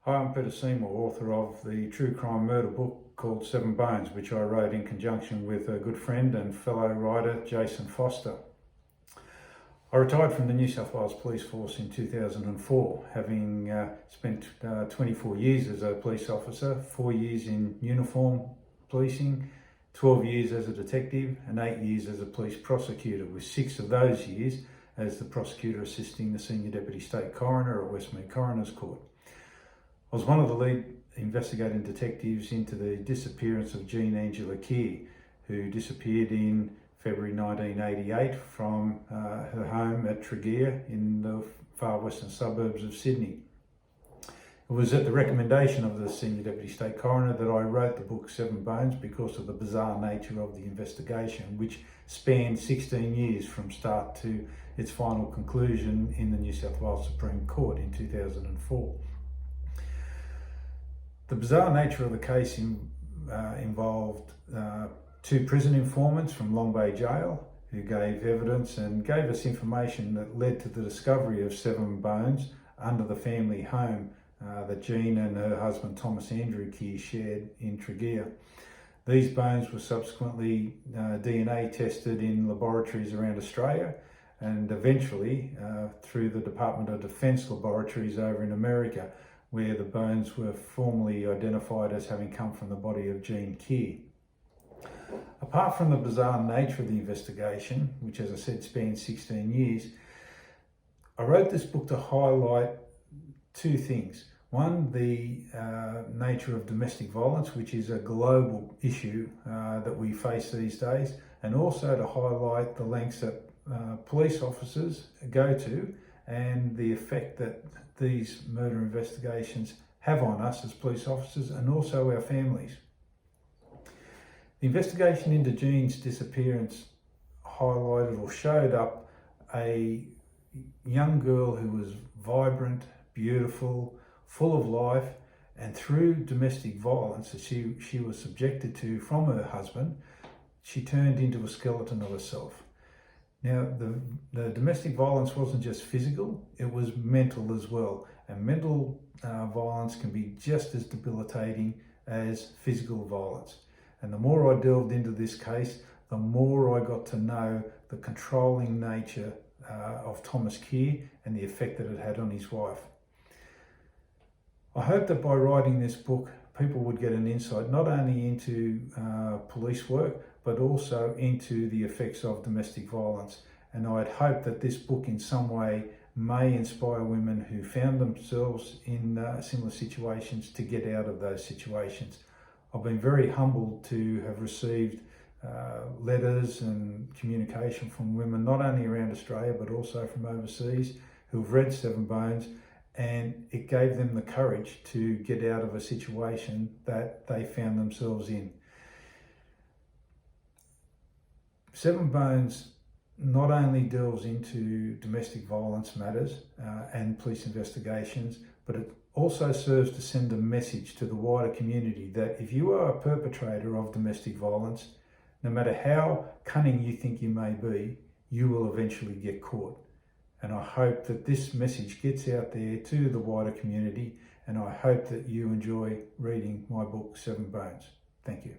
Hi, I'm Peter Seymour, author of the true crime murder book called Seven Bones, which I wrote in conjunction with a good friend and fellow writer, Jason Foster. I retired from the New South Wales Police Force in 2004, having spent 24 years as a police officer, 4 years in uniform policing, 12 years as a detective and 8 years as a police prosecutor, with 6 of those years as the prosecutor assisting the Senior Deputy State Coroner at Westmead Coroner's Court. I was one of the lead investigating detectives into the disappearance of Jean Angela Keir, who disappeared in February 1988 from her home at Tregear in the far western suburbs of Sydney. It was at the recommendation of the Senior Deputy State Coroner that I wrote the book Seven Bones because of the bizarre nature of the investigation, which spanned 16 years from start to its final conclusion in the New South Wales Supreme Court in 2004. The bizarre nature of the case involved 2 prison informants from Long Bay Jail who gave evidence and gave us information that led to the discovery of 7 bones under the family home that Jean and her husband Thomas Andrew Keir shared in Tregear. These bones were subsequently DNA tested in laboratories around Australia and eventually through the Department of Defence laboratories over in America, where the bones were formally identified as having come from the body of Jean Keir. Apart from the bizarre nature of the investigation, which as I said spanned 16 years, I wrote this book to highlight 2 things. One, the nature of domestic violence, which is a global issue that we face these days, and also to highlight the lengths that police officers go to and the effect that these murder investigations have on us as police officers and also our families. The investigation into Jean's disappearance highlighted or showed up a young girl who was vibrant, beautiful, full of life, and through domestic violence that she was subjected to from her husband, she turned into a skeleton of herself. Now, the domestic violence wasn't just physical, it was mental as well. And mental violence can be just as debilitating as physical violence. And the more I delved into this case, the more I got to know the controlling nature of Thomas Keir and the effect that it had on his wife. I hope that by writing this book, people would get an insight not only into police work, but also into the effects of domestic violence. And I'd hope that this book in some way may inspire women who found themselves in similar situations to get out of those situations. I've been very humbled to have received letters and communication from women, not only around Australia, but also from overseas, who've read Seven Bones, and it gave them the courage to get out of a situation that they found themselves in. Seven Bones not only delves into domestic violence matters and police investigations, but it also serves to send a message to the wider community that if you are a perpetrator of domestic violence, no matter how cunning you think you may be, you will eventually get caught. And I hope that this message gets out there to the wider community, and I hope that you enjoy reading my book, Seven Bones. Thank you.